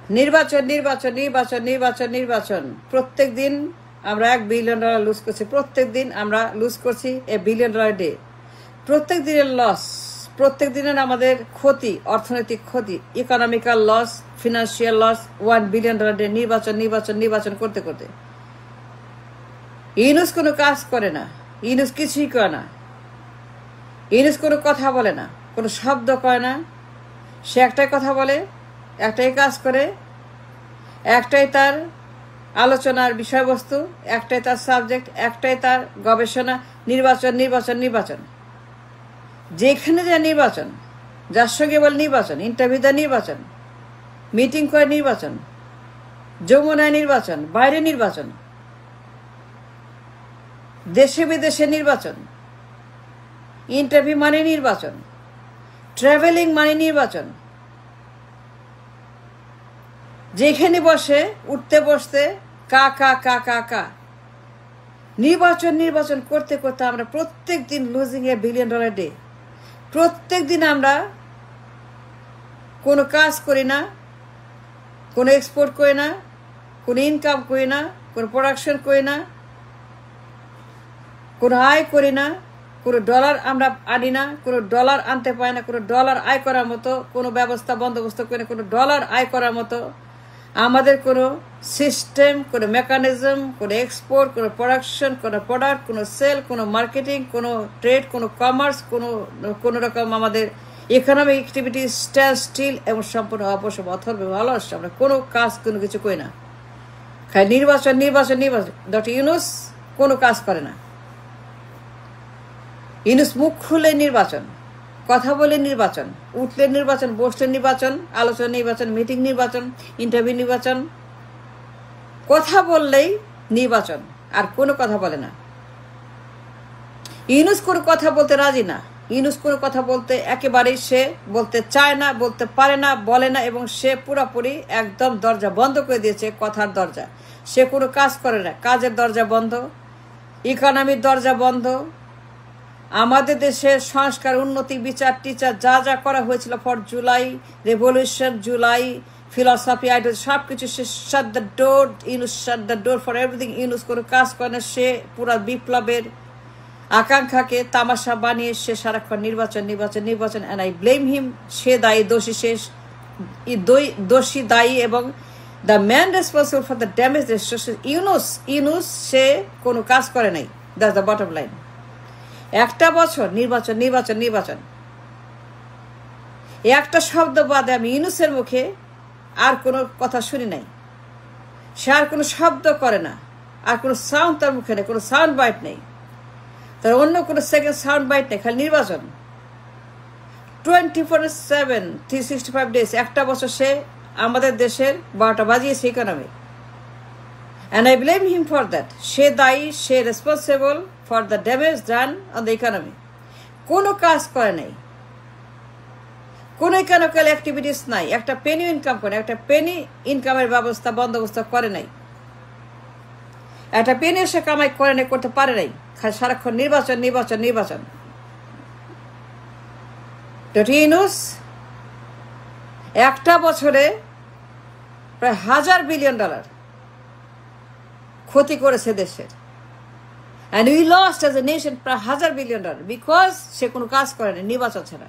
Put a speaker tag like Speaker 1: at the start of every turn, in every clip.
Speaker 1: নির্বাচন নির্বাচন নির্বাচন নির্বাচন নির্বাচন প্রত্যেক দিন আমরা $1 বিলিয়ন লুজ করছি। প্রত্যেক দিন আমরা লুজ করছি $1 বিলিয়ন ডে। প্রত্যেক দিনের লস, প্রত্যেক দিনের আমাদের ক্ষতি, অর্থনৈতিক ক্ষতি, economical loss, financial loss, $1 billion day. নির্বাচন নির্বাচন নির্বাচন করতে করতে ইউনূস কোনো কাজ করে না, ইউনূস কিছুই করে না, ইউনূস কোনো কথা বলে না, কোনো শব্দ কয় না। সে একটাই কথা বলে, একটাই কাজ করে, একটাই তার আলোচনার বিষয়বস্তু, একটাই তার সাবজেক্ট, একটাই তার গবেষণা। নির্বাচন নির্বাচন নির্বাচন, যেখানে যা নির্বাচন, যার সঙ্গে বল নির্বাচন, ইন্টারভিউ দেয় নির্বাচন, মিটিং করে নির্বাচন, যমুনায় নির্বাচন, বাইরে নির্বাচন, দেশে বিদেশে নির্বাচন, ইন্টারভিউ মানে নির্বাচন, ট্রাভেলিং মানে নির্বাচন। যেখানে বসে উঠতে বসতে কা কা কা কা কা, নির্বাচন নির্বাচন করতে করতে আমরা প্রত্যেক দিন লুজিং $1 বিলিয়ন ডে। প্রত্যেক দিন আমরা কোনো কাজ করি না, কোনো এক্সপোর্ট করি না, কোনো ইনকাম করি না, কোনো প্রোডাকশন করি না, কোনো আয় করি না, কোনো ডলার আমরা আনি না, কোনো ডলার আনতে পারি না, কোনো ডলার আয় করার মতো কোনো ব্যবস্থা বন্দোবস্ত করি না, কোনো ডলার আয় করার মতো আমাদের কোনো সিস্টেম, কোনো মেকানিজম, কোনো এক্সপোর্ট, কোনো প্রোডাকশন, কোনো প্রোডাক্ট, কোনো সেল, কোনো মার্কেটিং, কোনো ট্রেড, কোনো কমার্স, কোনো রকম আমাদের ইকোনমিক অ্যাক্টিভিটি স্ট্যান্ড স্টিল এবং সম্পূর্ণ অপসম অথর্ব অলস। আমরা কোনো কাজ কোনো কিছু করি না, খালি নির্বাচন নির্বাচন নির্বাচন। ডক্টর ইউনূস কোনো কাজ করে না। ইউনূস মুখ খুলে নির্বাচন, কথা বলে নির্বাচন, উঠলে নির্বাচন, বসলে নির্বাচন, আলোচনা নির্বাচন, মিটিং নির্বাচন, ইন্টারভিউ নির্বাচন, কথা বললেই নির্বাচন, আর কোনো কথা বলে না। ইউনূস কোনো কথা বলতে রাজি না, ইউনূস কোনো কথা বলতে একেবারেই সে বলতে চায় না, বলতে পারে না, বলে না, এবং সে পুরোপুরি একদম দরজা বন্ধ করে দিয়েছে, কথার দরজা। সে কোনো কাজ করে না, কাজের দরজা বন্ধ, ইকোনমির দরজা বন্ধ। আমাদের দেশের সংস্কার, উন্নতি, বিচার, টিচার যা যা করা হয়েছিল for July revolution, July philosophy, idea সব কিছু সে shut the door. Yunus shut the door for everything. Yunus কোনো কাজ করে না। সে পুরা বিপ্লবের আকাঙ্ক্ষাকে তামাশা বানিয়ে সে সারাক্ষণ নির্বাচন নির্বাচন নির্বাচন। And I blame him. সে দায়ী, দোষী, সে দোষী, দায়ী, এবং the man responsible for the damage Yunus. Yunus সে কোনো কাজ করে নাই। That's the bottom line. একটা বছর নির্বাচন নির্বাচন নির্বাচন, একটা শব্দ বাদে আমি ইউনূসের মুখে আর কোনো কথা শুনি নাই। সে আর কোনো শব্দ করে না, আর কোনো সাউন্ড তার মুখে নেই, কোনো সাউন্ড বাইট নেই, তার অন্য কোনো সেকেন্ড সাউন্ড বাইট নেই, খালি নির্বাচন 24/7 365 ডেজ। একটা বছর সে আমাদের দেশের 12টা বাজিয়েছে economy. And I blame him for that. সে দায়ী, সে responsible for the damage done on the economy. কোনো কাজ করে নাই, কোনো ইকোনমিক্যাল অ্যাক্টিভিটিস নাই, একটা পেনি ইনকাম করে, একটা পেনি ইনকামের ব্যবস্থা বন্দোবস্ত করে নাই, একটা পেনি সে কামাই করে নাই, করতে পারে নাই। সারাক্ষণ নির্বাচন নির্বাচন নির্বাচন। ডক্টর ইউনূস একটা বছরে প্রায় $1,000 বিলিয়ন ক্ষতি করেছে দেশের। And we lost as a nation প্রায় $1,000 বিলিয়ন, বিকজ সে কোনো কাজ করেনি নির্বাচন ছাড়া।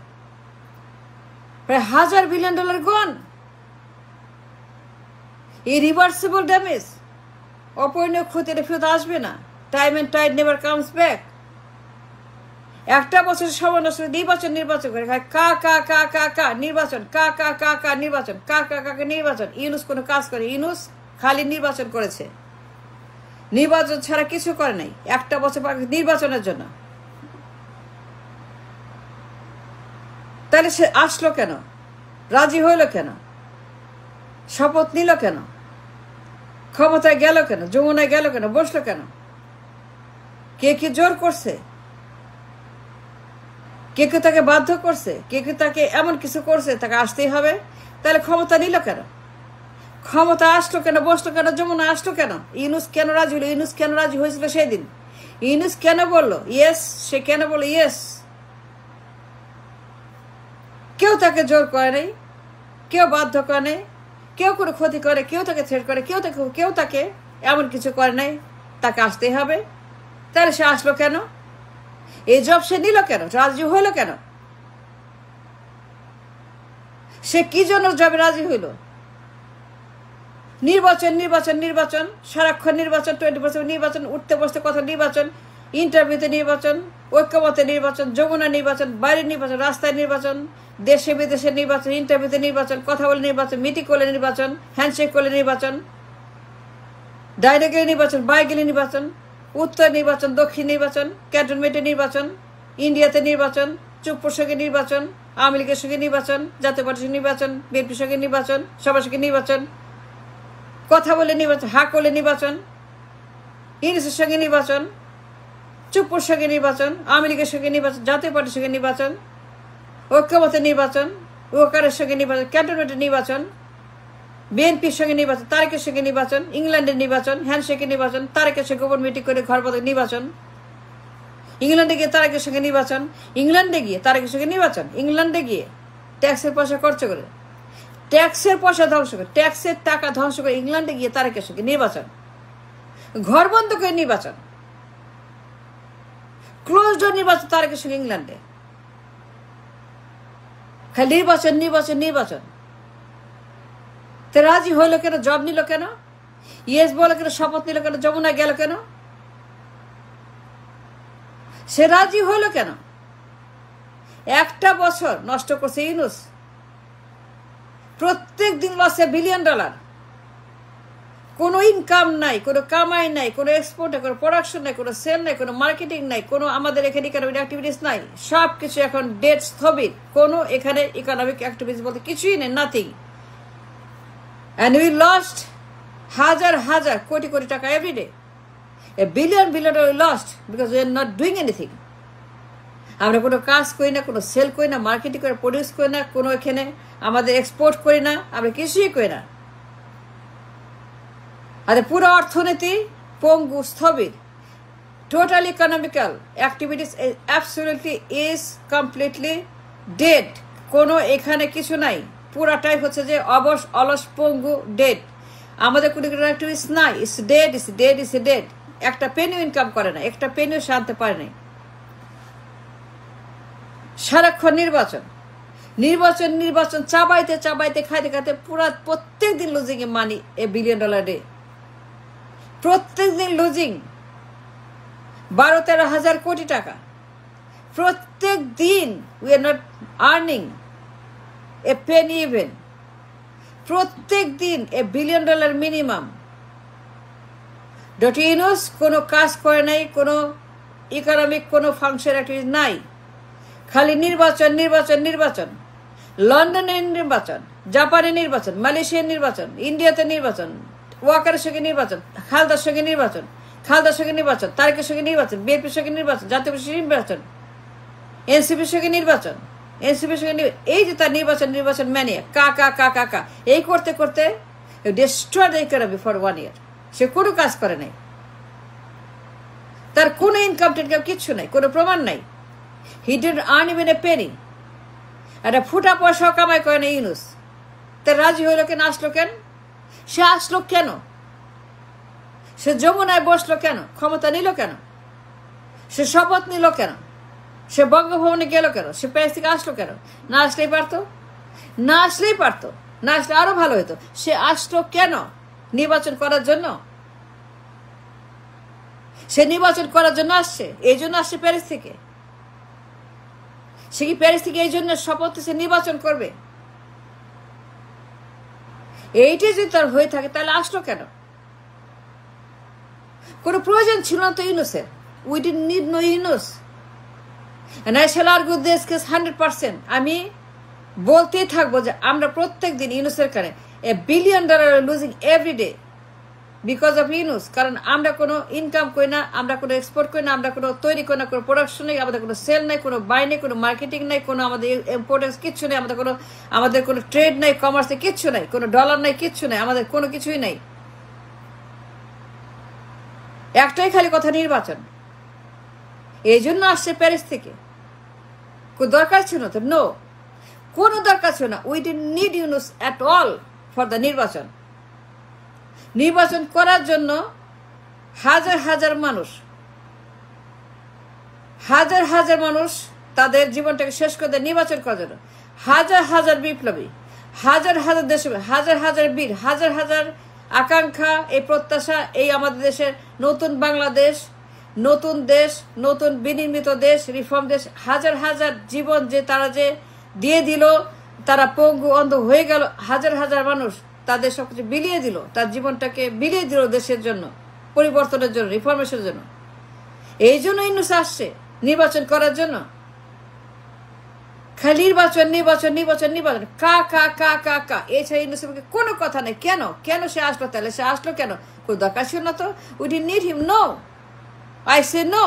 Speaker 1: প্রায় $1,000 বিলিয়ন গন। ইরিভার্সিবল ড্যামেজ, অপরিণীয় ক্ষতির ফেরত আসবে না। Time and tide never comes back. একটা বছর সময় নষ্ট নির্বাচন নির্বাচন করে কা কা কা কা কা নির্বাচন, কা কা কা কা নির্বাচন, কা কা কাকে নির্বাচন। ইউনূস কোনো কাজ করে? ইউনূস খালি নির্বাচন করেছে, নির্বাচন ছাড়া কিছু করে নাই। একটা বছর নির্বাচনের জন্য। তাহলে সে আসলো কেন? রাজি হইল কেন? শপথ নিল কেন? ক্ষমতায় গেল কেন? যমুনায় গেল কেন? বসলো কেন? কে কে জোর করছে? কে কে তাকে বাধ্য করছে? কে কে তাকে এমন কিছু করছে তাকে আসতেই হবে? তাহলে ক্ষমতা নিল কেন? ক্ষমতা আসলো কেন? বসলো কেন? যমুনা আসলো কেন? ইউনূস কেন রাজি হলো? ইউনূস কেন রাজি হয়েছিল সেদিন? ইউনূস কেন বললো ইয়েস? সে কেন বললো ইয়েস? কেউ তাকে জোর করে নাই, কেউ বাধ্য করে নাই, কেউ কোনো ক্ষতি করে, কেউ তাকে থ্রেট করে, কেউ তাকে এমন কিছু করে নাই, তাকে আসতেই হবে। তাহলে সে আসলো কেন? এই জব সে নিল কেন? রাজি হইল কেন? সে কি জন্য জবে রাজি হইল? নির্বাচন, সারাক্ষণ নির্বাচন, 24 নির্বাচন, উঠতে বসতে কথা নির্বাচন, ইন্টারভিউতে নির্বাচন, ঐক্যমতে নির্বাচন, যমুনা নির্বাচন, বাইরের নির্বাচন, রাস্তায় নির্বাচন, দেশে বিদেশে নির্বাচন, ইন্টারভিউতে নির্বাচন, কথা বলে নির্বাচন, মিটিং করলে নির্বাচন, হ্যান্ডশেক করলে নির্বাচন, ডাইরে গেলে নির্বাচন, বাই গেলে নির্বাচন, উত্তর নির্বাচন, দক্ষিণ নির্বাচন, ক্যান্টনমেন্টে নির্বাচন, ইন্ডিয়াতে নির্বাচন, চুপ প্রসঙ্গে নির্বাচন, আওয়ামী লীগের সঙ্গে নির্বাচন, জাতীয় পার্টির সঙ্গে নির্বাচন, বিএনপির সঙ্গে নির্বাচন, সবার সঙ্গে নির্বাচন, কথা বলে নির্বাচন, হা করলে নির্বাচন, ইংলিশের সঙ্গে নির্বাচন, চুপুর সঙ্গে নির্বাচন, আওয়ামী লীগের সঙ্গে নির্বাচন, জাতীয় পার্টির সঙ্গে নির্বাচন, ঐক্যমতের নির্বাচন, ওকারের সঙ্গে নির্বাচন, ক্যান্টনমেন্টের নির্বাচন, বিএনপির সঙ্গে নির্বাচন, তারেকের সঙ্গে নির্বাচন, ইংল্যান্ডের নির্বাচন, হ্যান্ডশেকের নির্বাচন, তারেকের সঙ্গে গোপন মিটিং করে ঘর পদক নির্বাচন, ইংল্যান্ডে গিয়ে তারেকের সঙ্গে নির্বাচন, ইংল্যান্ডে গিয়ে তারেকের সঙ্গে নির্বাচন, ইংল্যান্ডে গিয়ে ট্যাক্সের পয়সা খরচ করে, ট্যাক্সের পয়সা ধ্বংস করে, ট্যাক্সের টাকা ধ্বংস করে ইংল্যান্ডে গিয়ে তারেকের সঙ্গে নির্বাচন, ঘর বন্ধ করে নির্বাচন, ক্লোজ ডোর নির্বাচন তারেকের সঙ্গে ইংল্যান্ডে, খালি নির্বাচন। তো রাজি হইল কেন? জব নিল কেন? ইয়েস বলে কেন? শপথ নিল কেন? যমুনা গেল কেন? সে রাজি হইল কেন? একটা বছর নষ্ট করছে ইউনূস, প্রত্যেক দিন লসে $1 বিলিয়ন, কোনো ইনকাম নাই, কোনো কামাই নাই, কোনো এক্সপোর্ট নাই, কোনো প্রোডাকশন নাই, কোনো সেল নাই, কোনো মার্কেটিং নাই, কোনো আমাদের এখানে ইকোনমিক অ্যাক্টিভিটিস নাই, সব কিছু এখন ডেড, স্থবির, কোনো এখানে ইকোনমিক অ্যাক্টিভিটিস বলতে কিছুই নেই, নাথিং। অ্যান্ড উই লস্ট হাজার কোটি টাকা everyday, $1 billion we lost because we are not doing anything. আমরা কোনো কাজ করি না, কোনো সেল করি না, মার্কেটিং করে প্রডিউস করি না, কোনো এখানে আমাদের এক্সপোর্ট করি না, আমরা কিছুই করি না। আর পুরো অর্থনীতি পঙ্গু, স্থবির, total economical activities absolutely is completely dead. কোনো এখানে কিছু নাই, পুরাটাই হচ্ছে যে অবশ, অলস, পঙ্গু, ডেড। আমাদের কোনো অ্যাক্টিভিটিস নাই, ইটস ডেড। একটা পেনিও ইনকাম করে না, একটা পেনিও সে আনতে পারে নাই। সারাক্ষণ নির্বাচন, চাবাইতে খাইতে পুরা প্রত্যেক দিন লুজিং এ মানি, $1 বিলিয়ন ডে, প্রত্যেক দিন লুজিং 12-13 হাজার কোটি টাকা, প্রত্যেক দিন we are not earning A Penney even, প্রত্যেক দিন $1 বিলিয়ন মিনিমাম। ডক্টর ইউনূস কোনো কাজ করে নাই, কোনো ইকোনমিক কোনো ফাংশন অ্যাক্টিভিটি নাই, খালি নির্বাচন। লন্ডনের নির্বাচন, জাপানের নির্বাচন, মালয়েশিয়ার নির্বাচন, ইন্ডিয়াতে নির্বাচন, ওয়াকারের সঙ্গে নির্বাচন, খালদার সঙ্গে নির্বাচন, তারেকের সঙ্গে নির্বাচন, বিএনপির সঙ্গে নির্বাচন, জাতীয় পার্টির সঙ্গে নির্বাচন, এনসিপির সঙ্গে নির্বাচন, এই যে তার নির্বাচন ম্যানিয়া, কা এই করতে destroy the economy for 1 year। সে কোনো কাজ করে নাই, তার কোনো ইনকাম কিচ্ছু নাই, কোনো প্রমাণ নাই। He didn't earn even a Penney, একটা ফুটা পয়সাও কামাই করে না ইউনূস। তার রাজি হইল কেন? আসলো কেন? সে আসলো কেন? সে যমুনায় বসলো কেন? ক্ষমতা নিল কেন? সে শপথ নিল কেন? সে বঙ্গভবনে গেল কেন? সে প্যারিস থেকে আসলো কেন? না আসলেই পারতো, না আসলে আরো ভালো হতো। সে আসলো কেন? নির্বাচন করার জন্য। সে নির্বাচন করার জন্য আসছে, এই জন্য আসছে প্যারিস থেকে। সে কি প্যারিস থেকে এই জন্য শপথ সে নির্বাচন করবে? এইটাই যদি তার হয়ে থাকে তাহলে আসলো কেন? কোনো প্রয়োজন ছিল না তো ইউনূসের। We didn't need no Yunus. And I shall argue this case 100%. আমি বলতেই থাকবো যে আমরা প্রত্যেক দিন ইউনূসের কারণে $1 billion losing every day because of Yunus. কারণ আমরা কোনো ইনকাম করি না, আমরা কোনো এক্সপোর্ট করি না, আমরা কোনো তৈরি করি না, কোনো প্রোডাকশন নেই, আমাদের কোনো সেল নাই, কোনো বাই নেই, কোনো মার্কেটিং নাই, কোনো আমাদের ইম্পোর্টেন্স কিচ্ছু নেই, আমাদের কোনো ট্রেড নাই, কমার্সে কিচ্ছু নাই, কোনো ডলার নাই, কিচ্ছু নাই, আমাদের কোনো কিছুই নাই। একটাই খালি কথা, নির্বাচন। এই জন্য আসছে প্যারিস থেকে। দরকার ছিল তো? নো, কোনো দরকার ছিল না। We didn't need Yunus at all for the নির্বাচন। নির্বাচন করার জন্য হাজার হাজার মানুষ তাদের জীবনটাকে শেষ করে দেয় নির্বাচন করার জন্য। হাজার হাজার বিপ্লবী, হাজার হাজার দেশপ্রেমী, হাজার হাজার বীর, হাজার হাজার আকাঙ্ক্ষা, এই প্রত্যাশা, এই আমাদের দেশের নতুন বাংলাদেশ, নতুন দেশ, নতুন বিনির্মিত দেশ, রিফর্ম দেশ, হাজার হাজার জীবন যে তারা যে দিয়ে দিল, তারা পঙ্গু অন্ধ হয়ে গেল, হাজার হাজার মানুষ তাদের সবকিছু বিলিয়ে দিল, তার জীবনটাকে বিলিয়ে দিল দেশের জন্য, পরিবর্তনের জন্য, রিফরমেশনের জন্য। এই জন্য ইউনূস আসছে নির্বাচন করার জন্য। খালি নির্বাচন নির্বাচন নির্বাচন নির্বাচন, কা কা কা কা কা, এছাড়া ইউনূসের কোনো কথা নেই। কেন সে আসলো? তাহলে সে আসলো কেন? কোনো দরকার ছিল না তো। We didn't need him. No, I say no.